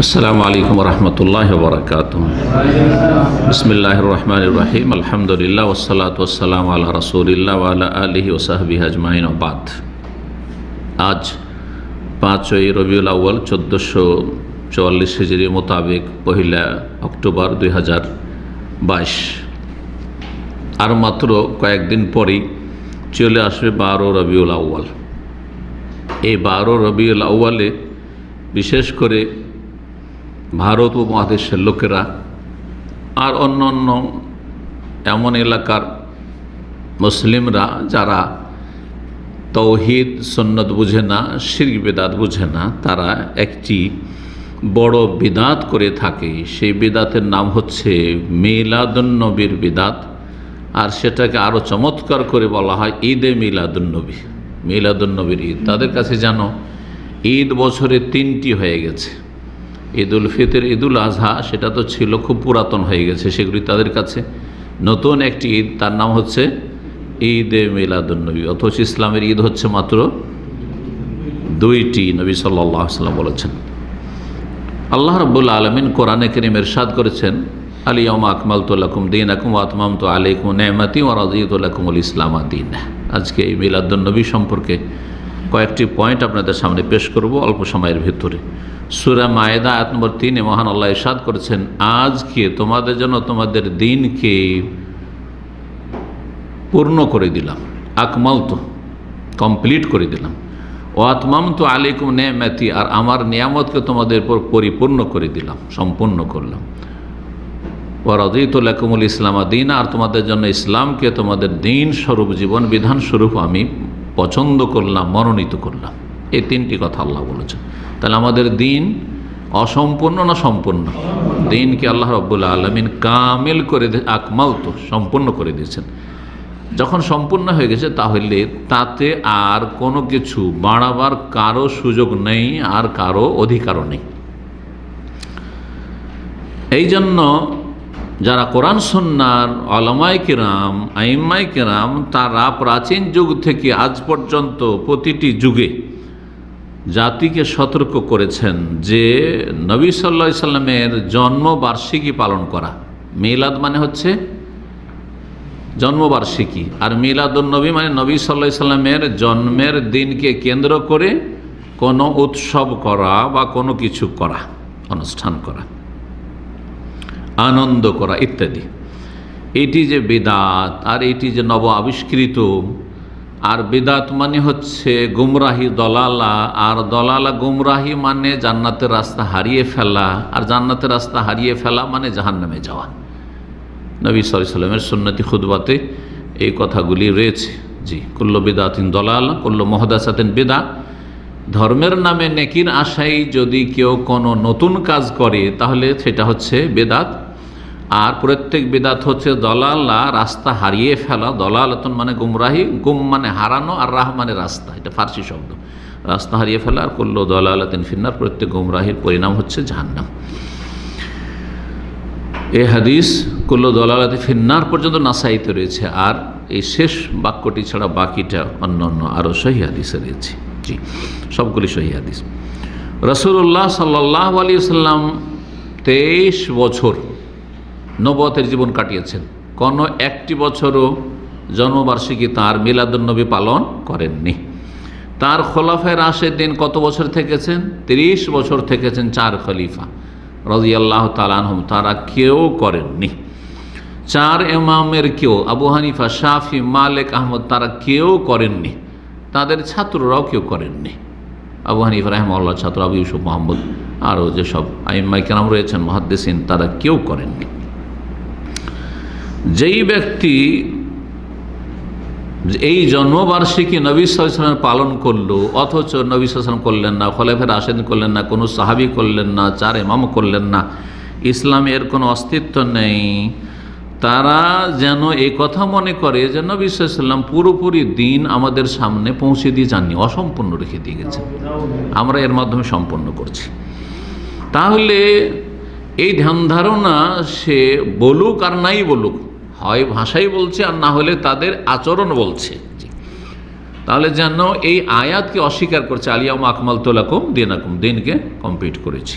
আসসালামু আলাইকুম রহমতুল্লাহ বরকাতুহ। বিসমিল্লাহির রহমানির রহিম। আলহামদুলিল্লাহ ওয়াসসালাতু ওয়াসসালামু আলা রাসূলিল্লাহ ওয়া আলা আলিহি ওয়া সাহবিহি আজমাইন। বাদ, আজ 5ই রবিউল আউয়াল 1444 হিজরি মোতাবেক 1 অক্টোবর 2022। আর মাত্র কয়েকদিন পরেই চলে আসবে 12 রবিউল আউয়াল। এই 12 রবিউল আউয়ালে বিশেষ করে ভারত উপমহাদেশের লোকেরা আর অন্য অন্য এমন এলাকার মুসলিমরা যারা তৌহিদ সুন্নত বুঝে না, শিরক বিদআত বুঝে না, তারা একটি বড় বিদআত করে থাকে। সেই বিদআতের নাম হচ্ছে মিলাদুন্নবীর বিদআত, আর সেটাকে আরও চমৎকার করে বলা হয় ঈদে মিলাদুন্নবী, মিলাদুন্নবীর ঈদ। তাদের কাছে যেন ঈদ বছরে 3টি হয়ে গেছে। ঈদুল ফিতর, ঈদুল আজহা সেটা তো ছিল, খুব পুরাতন হয়ে গেছে সেগুলি তাদের কাছে। নতুন একটি ঈদ, তার নাম হচ্ছে ঈদে মিলাদুন্নবী। অথচ ইসলামের ঈদ হচ্ছে মাত্র 2টি। নবী সাল্লাল্লাহু আলাইহি ওয়াসাল্লাম বলেছেন। আল্লাহ রাব্বুল আলামিন কোরআনে কারীমে ইরশাদ করেছেন, আল ইয়াউমা আকমালতু লাকুম দীনাকুম ওয়া আতমামতু আলাইকুম নি'মাতি ওয়া রাদিতু লাকুমুল ইসলামা দীনা। আজকে এই মিলাদুন্নবী সম্পর্কে কয়েকটি পয়েন্ট আপনাদের সামনে পেশ করব অল্প সময়ের ভিতরে। সূরা মায়েদা আয়াত নম্বর 3-এ মহান আল্লাহ ইরশাদ করেছেন, আজকে তোমাদের জন্য তোমাদের দিনকে পূর্ণ করে দিলাম, আকমালতু কমপ্লিট করে দিলাম, ও আতমামতু আলাইকুম নি'মাতি, আর আমার নিয়ামতকে তোমাদের উপর পরিপূর্ণ করে দিলাম, সম্পূর্ণ করলাম, ওয়া রাদিতু লাকুমুল ইসলামা দীনা, আর তোমাদের জন্য ইসলামকে তোমাদের দিন স্বরূপ, জীবন বিধান স্বরূপ আমি পছন্দ করলাম, মনোনীত করলাম। এই 3টি কথা আল্লাহ বলেছেন। তাহলে আমাদের দিন অসম্পূর্ণ না সম্পূর্ণ? দিনকে আল্লাহ রাব্বুল আলামিন কামিল করে আকমালতু সম্পূর্ণ করে দিয়েছেন। যখন সম্পূর্ণ হয়ে গেছে তাহলে তাতে আর কোনো কিছু বাড়াবার কারো সুযোগ নেই, আর কারো অধিকারও নেই। এই জন্য যারা কোরআন সুন্নাহর উলামায়ে কিরাম, আইম্মায়ে কিরাম, তারা প্রাচীন যুগ থেকে আজ পর্যন্ত প্রতিটি যুগে জাতিকে সতর্ক করেছেন যে নবী সাল্লাল্লাহু আলাইহি সাল্লামের জন্মবার্ষিকী পালন করা। মিলাদ মানে হচ্ছে জন্মবার্ষিকী, আর মিলাদুন্নবী মানে নবী সাল্লাল্লাহু আলাইহি সাল্লামের জন্মের দিনকে কেন্দ্র করে কোনো উৎসব করা বা কোনো কিছু করা, অনুষ্ঠান করা, আনন্দ করা ইত্যাদি। এটি যে বিদআত, আর এটি যে নব আবিষ্কৃত। আর বিদআত মানে হচ্ছে গুমরাহি, দলালা, আর দলালা গুমরাহি মানে জান্নাতের রাস্তা হারিয়ে ফেলা, আর জান্নাতের রাস্তা হারিয়ে ফেলা মানে জাহান্নামে যাওয়া। নবী সাল্লাল্লাহু আলাইহি সাল্লামের সুন্নতি খুতবাতে এই কথাগুলি রয়েছে। জি, কুল্লু বিদআতিন দলালা কুল্লু মুহদাসাতিন বিদআ। ধর্মের নামে নেকির আশায় যদি কেউ কোনো নতুন কাজ করে তাহলে সেটা হচ্ছে বিদআত। আর প্রত্যেক বিদআত হচ্ছে দলালা, রাস্তা হারিয়ে ফেলা। দলালাতুন মানে গুমরাহি, গুম মানে হারানো, আর রাহ মানে রাস্তা, এটা ফার্সি শব্দ। রাস্তা হারিয়ে ফেলা। আর কুল্লু দলালাতিন ফিন্নার, প্রত্যেক গুমরাহির পরিণাম হচ্ছে জাহান্নাম। এই হাদিস কুল্লু দলালাতিন ফিন্নার পর্যন্ত নাসাইতে রয়েছে, আর এই শেষ বাক্যটি ছাড়া বাকিটা অন্য অন্য আরও সহিহ হাদিসে রয়েছে। জি, সবগুলি সহিহ হাদিস। রাসূলুল্লাহ সাল্লাল্লাহু আলাইহি ওয়াসাল্লাম 23 বছর নবুয়তের জীবন কাটিয়েছেন। কোনো একটি বছরও জন্মবার্ষিকী তাঁর মিলাদুন্নবী পালন করেননি। তার খোলাফায়ে রাশেদিন কত বছর থেকেছেন? 30 বছর থেকেছেন। 4 খলিফা রাদিয়াল্লাহু তাআলা আনহুম, তারা কেউ করেননি। 4 ইমামের কেউ, আবু হানিফা, শাফি, মালিক, আহমদ, তারা কেউ করেননি। তাদের ছাত্ররাও কেউ করেননি। আবু হানিফা রাহিমাহুল্লাহ ছাত্র আবু ইউসুফ মুহাম্মদ, আরও যেসব আইম্মায়ে কেরাম রয়েছেন মুহাদ্দিসিন, তারা কেউ করেননি। যেই ব্যক্তি এই জন্মবার্ষিকী নবী সাল্লাল্লাহু আলাইহি ওয়াসাল্লাম পালন করলো, অথচ নবী সাল্লাল্লাহু আলাইহি ওয়াসাল্লাম করলেন না, খোলাফায়ে রাশেদিন করলেন না, কোনো সাহাবী করলেন না, 4 ইমাম করলেন না, ইসলামের কোনো অস্তিত্ব নেই, তারা যেন এই কথা মনে করে যে নবী সাল্লাল্লাহু আলাইহি ওয়াসাল্লাম পুরোপুরি দিন আমাদের সামনে পৌঁছে দিয়ে যাননি, অসম্পূর্ণ রেখে দিয়ে গেছেন, আমরা এর মাধ্যমে সম্পন্ন করছি। তাহলে এই ধ্যান ধারণা সে বলুক আর নাই বলুক, হয় ভাষাই বলছে আর না হলে তাদের আচরণ বলছে। তাহলে যেন এই আয়াতকে অস্বীকার করছে, আল ইয়াউমা আকমালতু লাকুম দীনাকুম, দিনকে কমপ্লিট করেছি।